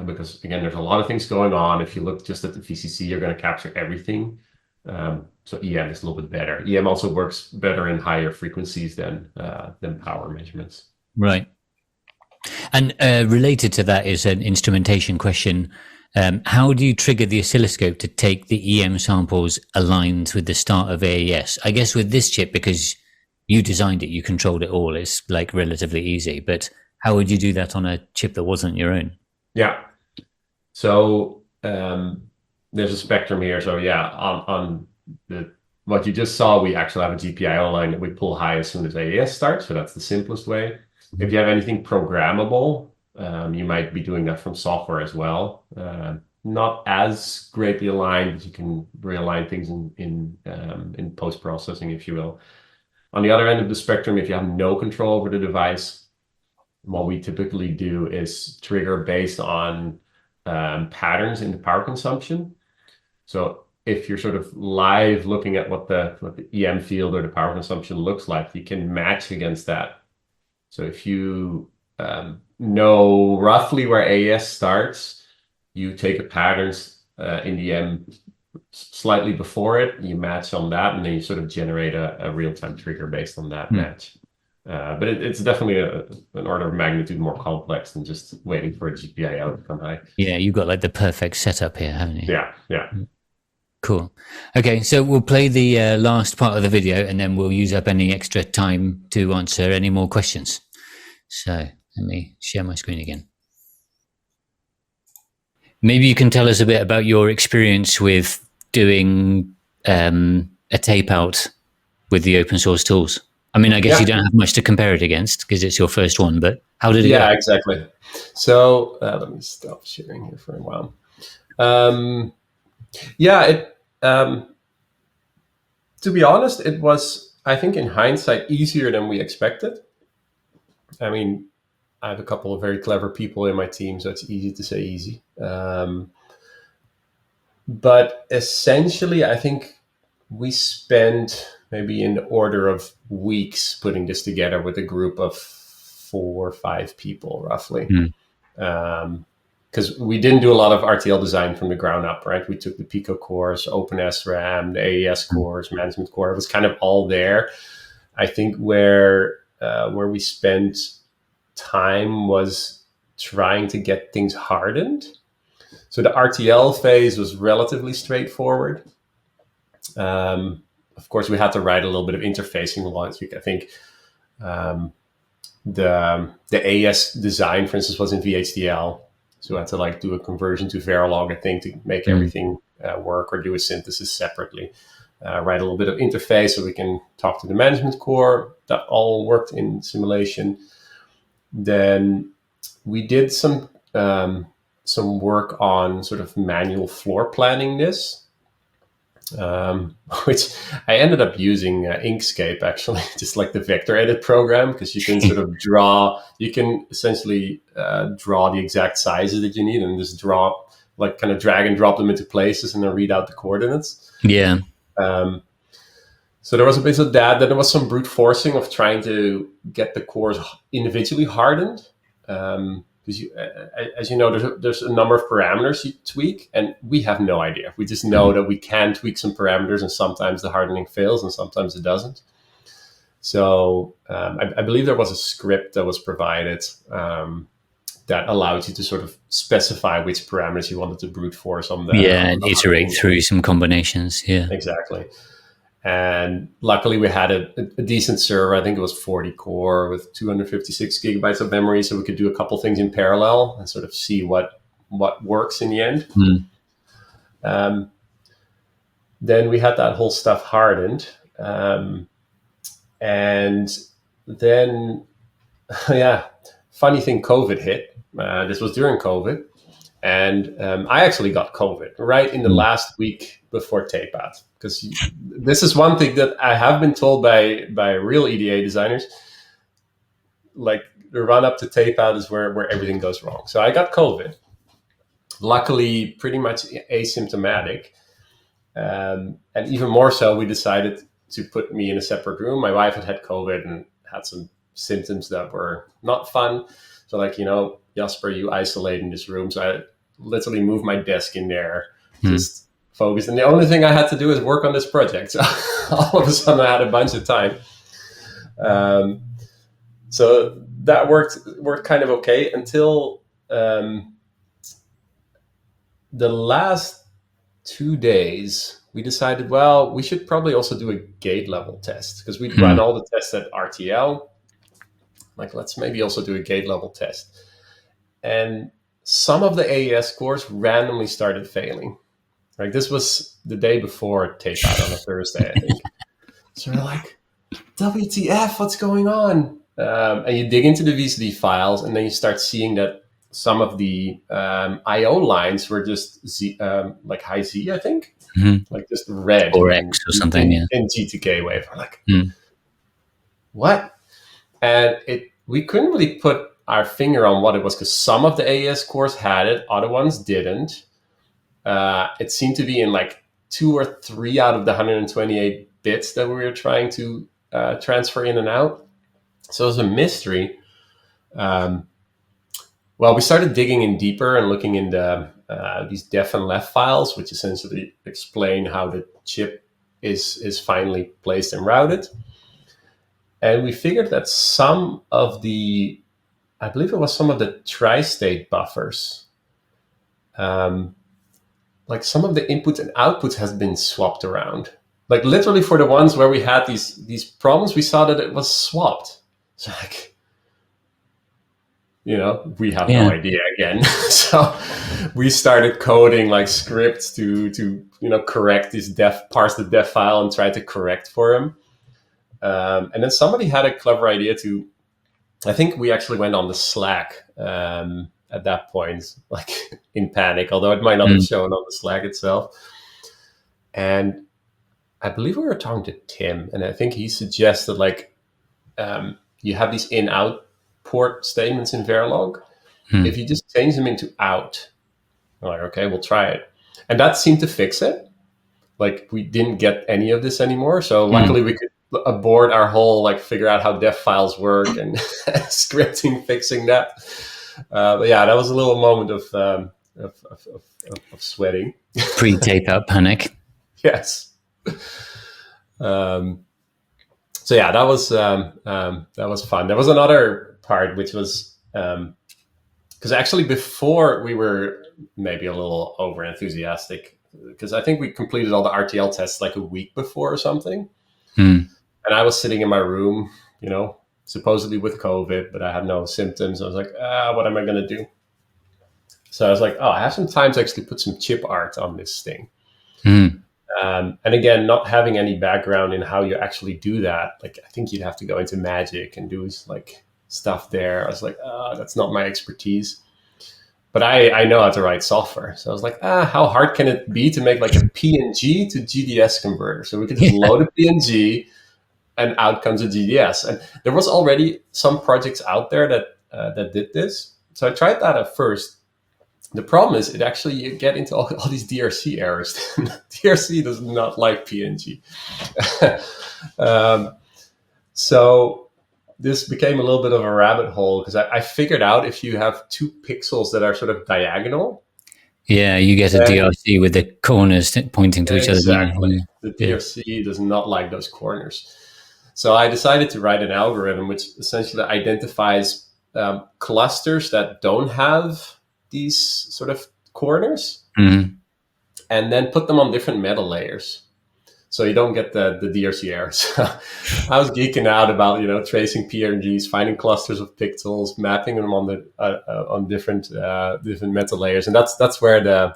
because, again, there's a lot of things going on. If you look just at the VCC, you're going to capture everything. So EM is a little bit better. EM also works better in higher frequencies than power measurements. Right. And related to that is an instrumentation question. How do you trigger the oscilloscope to take the EM samples aligned with the start of AES? I guess with this chip, because you designed it, you controlled it all, it's like relatively easy. But how would you do that on a chip that wasn't your own? Yeah. So there's a spectrum here. So yeah, on what you just saw, we actually have a GPIO line that we pull high as soon as AES starts. So that's the simplest way. If you have anything programmable, you might be doing that from software as well. Not as greatly aligned, but you can realign things in post-processing, if you will. On the other end of the spectrum, if you have no control over the device, what we typically do is trigger based on patterns in the power consumption. So if you're sort of live looking at what the EM field or the power consumption looks like, you can match against that. So if you know roughly where AES starts, you take a patterns in the EM slightly before it, you match on that, and then you sort of generate a real-time trigger based on that match. But it's definitely an order of magnitude more complex than just waiting for a GPIO to come high. Yeah, you've got like the perfect setup here, haven't you? Yeah. Cool. Okay, so we'll play the last part of the video and then we'll use up any extra time to answer any more questions. So let me share my screen again. Maybe you can tell us a bit about your experience with doing a tape out with the open source tools. I mean, I guess you don't have much to compare it against because it's your first one, but how did it go? Yeah, exactly. So let me stop sharing here for a while. To be honest, it was, I think in hindsight, easier than we expected. I mean, I have a couple of very clever people in my team, so it's easy to say easy. But essentially, I think we spent maybe in the order of weeks putting this together with a group of 4 or 5 people, roughly. Because we didn't do a lot of RTL design from the ground up, right? We took the Pico course, OpenSRAM, the AES course, management core. It was kind of all there. I think where we spent time was trying to get things hardened. So the RTL phase was relatively straightforward. Of course, we had to write a little bit of interfacing logic. I think the AES design, for instance, was in VHDL. So we had to do a conversion to Verilog, I think, to make everything work, or do a synthesis separately. Write a little bit of interface so we can talk to the management core. That all worked in simulation. Then we did some work on sort of manual floor planning this. Which I ended up using Inkscape, actually, just like the vector edit program, because you can sort of essentially draw the exact sizes that you need and just kind of drag and drop them into places and then read out the coordinates. Yeah. So there was a bit of that. Then there was some brute forcing of trying to get the cores individually hardened. because as you know, there's a number of parameters you tweak, and we have no idea. We just know that we can tweak some parameters, and sometimes the hardening fails, and sometimes it doesn't. So I believe there was a script that was provided that allowed you to sort of specify which parameters you wanted to brute force on the and iterate through some combinations. Yeah, exactly. And luckily we had a decent server. I think it was 40 core with 256 gigabytes of memory, so we could do a couple things in parallel and sort of see what works in the end. Then we had that whole stuff hardened, and then funny thing, COVID hit. This was during COVID, and I actually got COVID right in the last week before Tapeout, because this is one thing that I have been told by real EDA designers, like the run up to Tapeout is where everything goes wrong. So I got COVID, luckily pretty much asymptomatic, and even more so, we decided to put me in a separate room. My wife had COVID and had some symptoms that were not fun. So like, Jasper, you isolate in this room. So I literally moved my desk in there, just focused. And the only thing I had to do is work on this project. So all of a sudden I had a bunch of time. So that worked kind of okay until the last 2 days. We decided, well, we should probably also do a gate level test, because we'd run all the tests at RTL. Like, let's maybe also do a gate level test. And some of the AES cores randomly started failing. Like, this was the day before Tapeout on a Thursday, I think. So we're like, WTF, what's going on? And you dig into the VCD files, and then you start seeing that some of the I/O lines were just like high Z, I think. Like just red. Or X or something, in GTK wave. We're like, what? And we couldn't really put our finger on what it was, because some of the AES cores had it, other ones didn't. It seemed to be in like 2 or 3 out of the 128 bits that we were trying to transfer in and out. So it was a mystery. Well, we started digging in deeper and looking in these def and left files, which essentially explain how the chip is finally placed and routed. And we figured that some of the tri-state buffers, like some of the inputs and outputs has been swapped around. Like literally for the ones where we had these problems, we saw that it was swapped. So like, we have no idea again. So we started coding like scripts to correct this parse the def file and try to correct for him. And then somebody had a clever idea I think we actually went on the Slack at that point, like in panic, although it might not have shown on the Slack itself. And I believe we were talking to Tim, and I think he suggested like you have these in-out port statements in Verilog. If you just change them into out, I'm like, okay, we'll try it. And that seemed to fix it. Like we didn't get any of this anymore. So luckily we could abort our whole, like figure out how def files work and scripting, fixing that. But yeah, that was a little moment of sweating. Pre-Tapeout panic. Yes. So yeah, that was fun. There was another part which was because actually before we were maybe a little over enthusiastic, because I think we completed all the RTL tests like a week before or something. And I was sitting in my room, supposedly with COVID, but I had no symptoms. I was like, what am I going to do? So I was like, I have some time to actually put some chip art on this thing. And again, not having any background in how you actually do that, like I think you'd have to go into Magic and do like stuff there. I was like, that's not my expertise. But I know how to write software. So I was like, how hard can it be to make like a PNG to GDS converter? So we could just load a PNG and out comes a GDS. And there was already some projects out there that did this. So I tried that at first. The problem is you get into all these DRC errors. DRC does not like PNG. So this became a little bit of a rabbit hole because I figured out if you have 2 pixels that are sort of diagonal. Yeah, you get a DRC with the corners pointing to each other. Exactly. The Yeah. DRC does not like those corners. So I decided to write an algorithm which essentially identifies clusters that don't have these sort of corners, Mhm. and then put them on different meta layers, so you don't get the DRC errors. I was geeking out about tracing PRGs, finding clusters of pixels, mapping them on the on different meta layers, and that's where the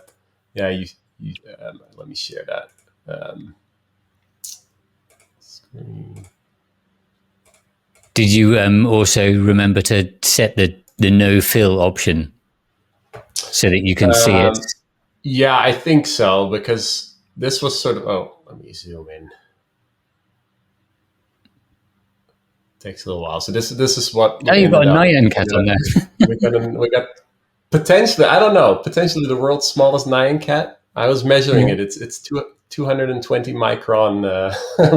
let me share that screen. Did you also remember to set the no fill option so that you can see it? Yeah, I think so, because this was sort of, let me zoom in. Takes a little while. So this is what. Oh, you've got a Nyan cat on there. we got potentially, I don't know, potentially the world's smallest Nyan cat. I was measuring it. It's 220 micron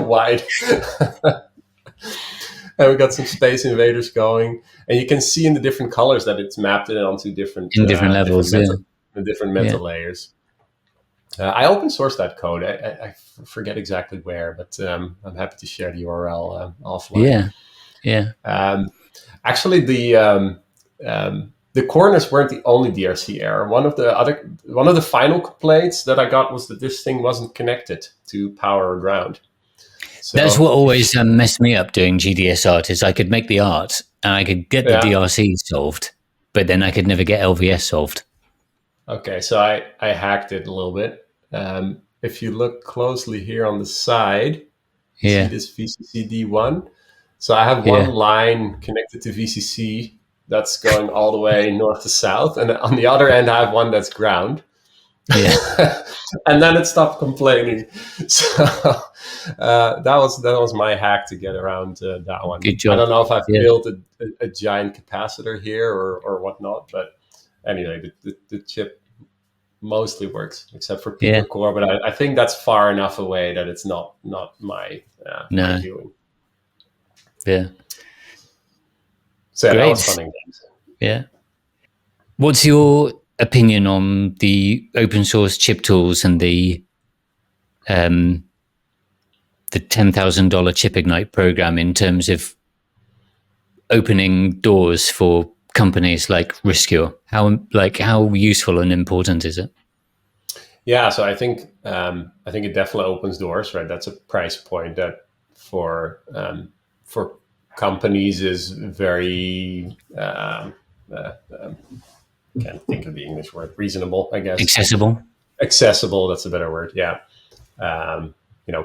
wide. And we got some Space Invaders going, and you can see in the different colors that it's mapped it onto different levels, different meta layers. I open sourced that code. I forget exactly where, but I'm happy to share the URL offline. Yeah. Actually, the corners weren't the only DRC error. One of the final complaints that I got was that this thing wasn't connected to power or ground. So, that's what always messed me up doing GDS art. Is I could make the art and I could get the DRC solved, but then I could never get LVS solved. Okay, so I hacked it a little bit. If you look closely here on the side, you see this VCC D1. So I have one line connected to VCC that's going all the way north to south, and on the other end I have one that's ground. Yeah. And then it stopped complaining. So that was my hack to get around that one. Good job. I don't know if I've built a giant capacitor here or whatnot, but anyway, the chip mostly works except for Pico Core, but I think that's far enough away that it's not my doing. Yeah. So that was fun and games. Yeah. What's your opinion on the open source chip tools and the $10,000 chipIgnite program in terms of opening doors for companies like Riscure? How useful and important is it? Yeah, so I think it definitely opens doors, right? That's a price point that for companies is very can't think of the English word. Reasonable, I guess. Accessible. That's a better word. Yeah.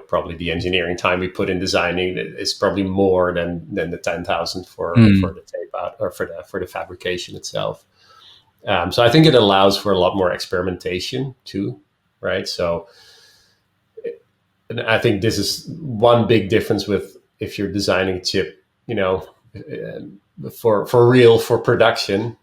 Probably the engineering time we put in designing is probably more than the 10,000 for the tape out or for the fabrication itself. So I think it allows for a lot more experimentation too, right? So and I think this is one big difference with if you're designing a chip, for real, for production,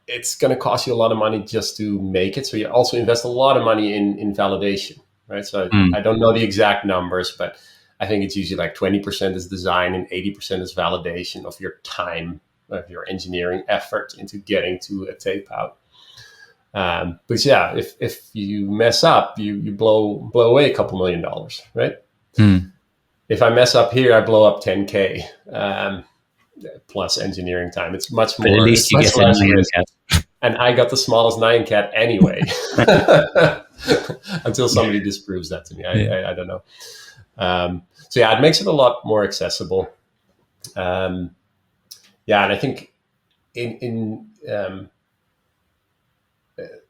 it's going to cost you a lot of money just to make it. So you also invest a lot of money in validation, right? So I don't know the exact numbers, but I think it's usually like 20% is design and 80% is validation of your time, of your engineering effort into getting to a tape out. But yeah, if you mess up, you blow away a couple $1 million, right? If I mess up here, I blow up 10K plus engineering time. It's much more. But at least you get a Nyan cat. And I got the smallest Nyan cat anyway, until somebody disproves that to me. I don't know. So yeah, it makes it a lot more accessible. And I think in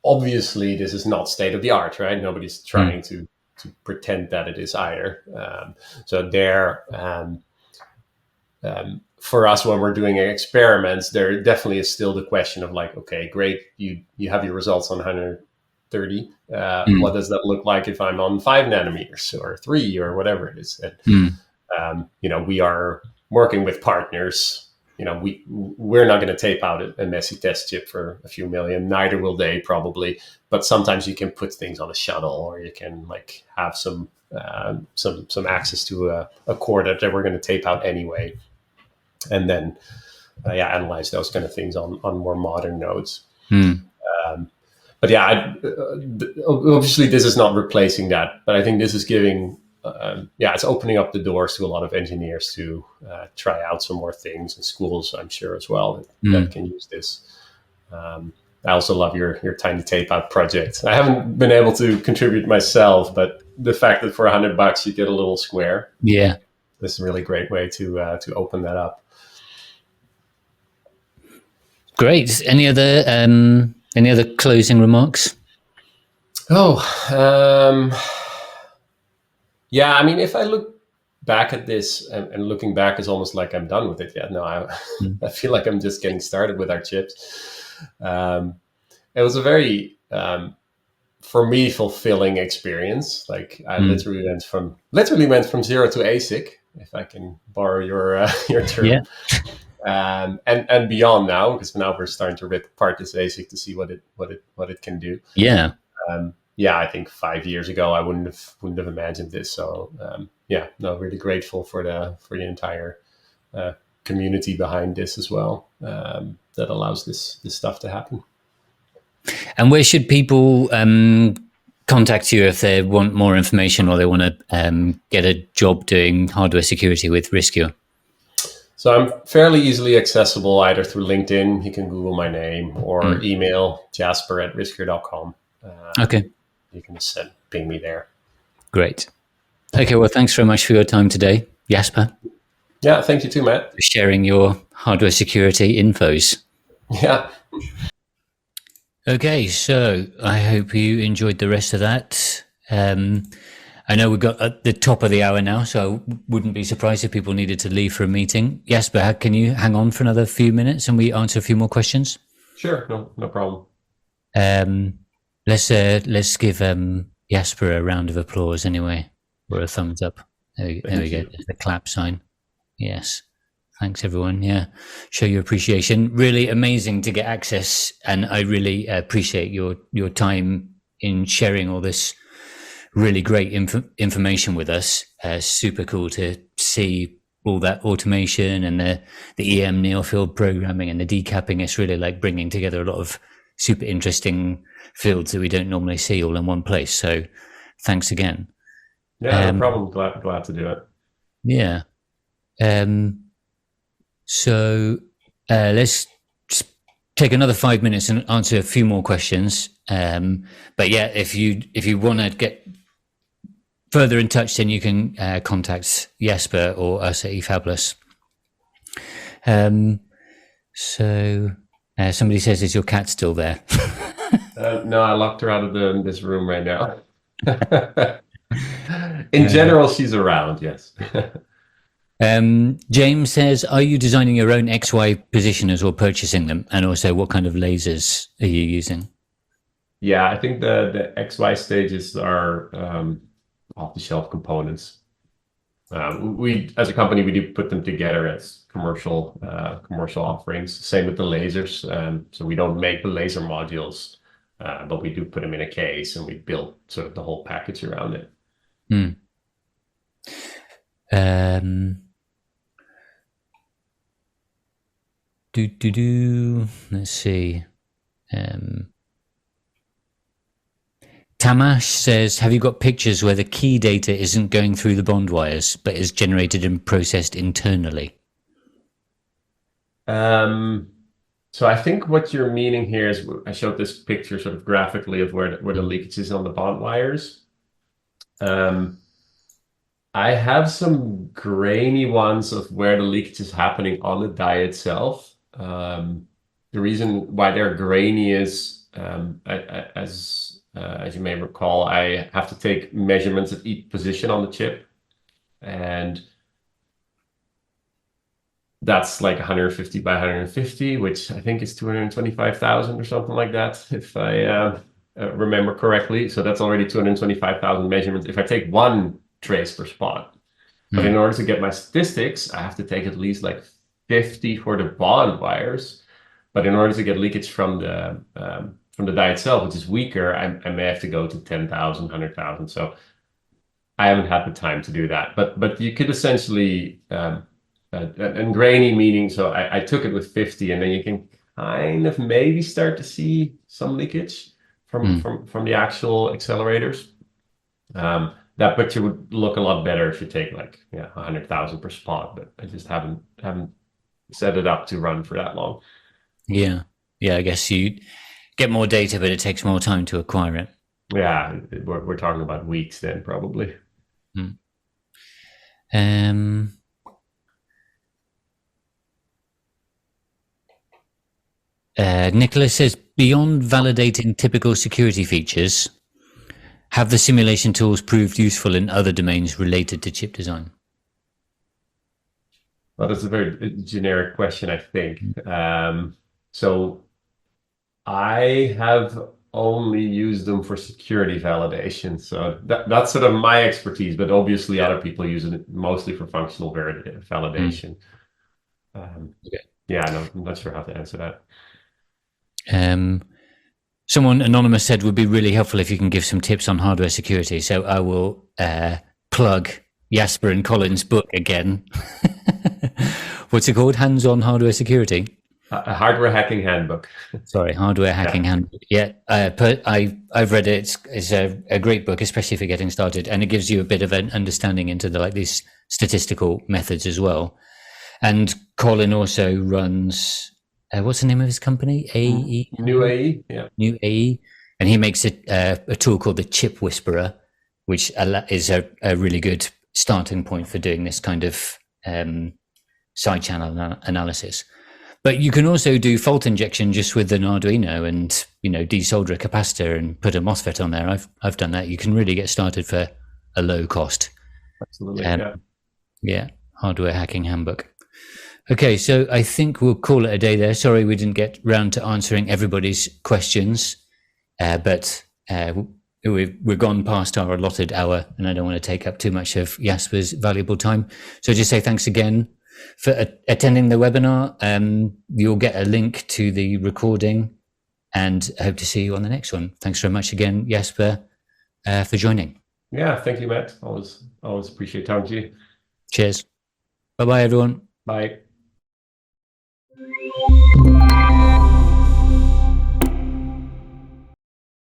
obviously this is not state of the art, right? Nobody's trying to pretend that it is either. So there, for us, when we're doing experiments, there definitely is still the question of like, okay, great, you have your results on 130. What does that look like if I'm on 5 nanometers or 3 or whatever it is? And, we are working with partners. We're not going to tape out a messy test chip for a few million. Neither will they probably. But sometimes you can put things on a shuttle, or you can like have some access to a core that we're going to tape out anyway. and then analyze those kind of things on more modern nodes. But yeah, obviously this is not replacing that, but I think this is giving, it's opening up the doors to a lot of engineers to try out some more things, and schools, I'm sure, as well, that can use this. I also love your tiny Tapeout project. I haven't been able to contribute myself, but the fact that for $100 you get a little square, this is a really great way to open that up. Great. Any other closing remarks? Yeah, I mean, if I look back at this, and looking back is almost like I'm done with it yet. No, I feel like I'm just getting started with our chips. It was a very, for me, fulfilling experience. Like I literally went from 0 to ASIC, if I can borrow your term. Yeah. And beyond now, because now we're starting to rip apart this ASIC to see what it can do. Yeah. I think 5 years ago I wouldn't have imagined this. So really grateful for the entire community behind this as well, that allows this stuff to happen. And where should people contact you if they want more information, or they want to get a job doing hardware security with Riscure? So I'm fairly easily accessible either through LinkedIn. You can Google my name, or email jasper@riscure.com. Okay. You can just ping me there. Great. Okay, well, thanks very much for your time today, Jasper. Yeah, thank you too, Matt. For sharing your hardware security infos. Yeah. Okay, so I hope you enjoyed the rest of that. I know we've got at the top of the hour now, so I wouldn't be surprised if people needed to leave for a meeting. Jasper, can you hang on for another few minutes and we answer a few more questions? Sure, no problem. Let's give Jasper a round of applause anyway, or a thumbs up. There we go. The clap sign. Yes. Thanks, everyone. Yeah. Show your appreciation. Really amazing to get access, and I really appreciate your time in sharing all this really great information with us. Super cool to see all that automation and the EM near-field programming and the decapping. It's really like bringing together a lot of super interesting fields that we don't normally see all in one place. So thanks again. Yeah, no problem. Glad to do it. Yeah. So let's just take another 5 minutes and answer a few more questions. But yeah, if you want to get further in touch, then you can contact Jasper or us at Efabless. So somebody says, is your cat still there? No, I locked her out of this room right now. In general, she's around, yes. James says, are you designing your own XY positioners or purchasing them? And also, what kind of lasers are you using? Yeah, I think the XY stages are off-the-shelf components. We, as a company, we do put them together as commercial offerings. Same with the lasers. So we don't make the laser modules, but we do put them in a case, and we build sort of the whole package around it. Let's see. Tamash says, have you got pictures where the key data isn't going through the bond wires, but is generated and processed internally? So I think what you're meaning here is, I showed this picture sort of graphically of where the leakage is on the bond wires. I have some grainy ones of where the leakage is happening on the die itself. The reason why they're grainy is, as you may recall, I have to take measurements at each position on the chip, and that's like 150 by 150, which I think is 225,000 or something like that, if I remember correctly. So that's already 225,000 measurements if I take one trace per spot. But in order to get my statistics, I have to take at least like 50 for the bond wires. But in order to get leakage from the die itself, which is weaker, I may have to go to 10,000, 100,000. So I haven't had the time to do that. But you could essentially and grainy meaning, so I took it with 50, and then you can kind of maybe start to see some leakage from the actual accelerators. That picture would look a lot better if you take like 100,000 per spot, but I just haven't set it up to run for that long. Yeah, I guess you get more data, but it takes more time to acquire it. Yeah, we're talking about weeks then, probably. Nicholas says, beyond validating typical security features, have the simulation tools proved useful in other domains related to chip design? Well, that's a very generic question, I think. So I have only used them for security validation. So that's sort of my expertise, but obviously other people use it mostly for functional validation. Yeah, I'm not sure how to answer that. Someone anonymous said would be really helpful if you can give some tips on hardware security. So I will plug Jasper and Colin's book again. What's it called? Hands-on hardware security. A hardware hacking handbook. Sorry, hardware hacking handbook. Yeah, I've read it. It's a great book, especially for getting started, and it gives you a bit of an understanding into these statistical methods as well. And Colin also runs. What's the name of his company? AE? New AE, yeah. New AE. And he makes a tool called the Chip Whisperer, which is a really good starting point for doing this kind of side channel analysis. But you can also do fault injection just with an Arduino and, desolder a capacitor and put a MOSFET on there. I've done that. You can really get started for a low cost. Absolutely, yeah. Hardware hacking handbook. Okay, so I think we'll call it a day there. Sorry we didn't get round to answering everybody's questions, but we've gone past our allotted hour, and I don't want to take up too much of Jasper's valuable time. So just say thanks again for attending the webinar. You'll get a link to the recording, and I hope to see you on the next one. Thanks very much again, Jasper, for joining. Yeah, thank you, Matt. Always appreciate talking to you. Cheers. Bye-bye, everyone. Bye.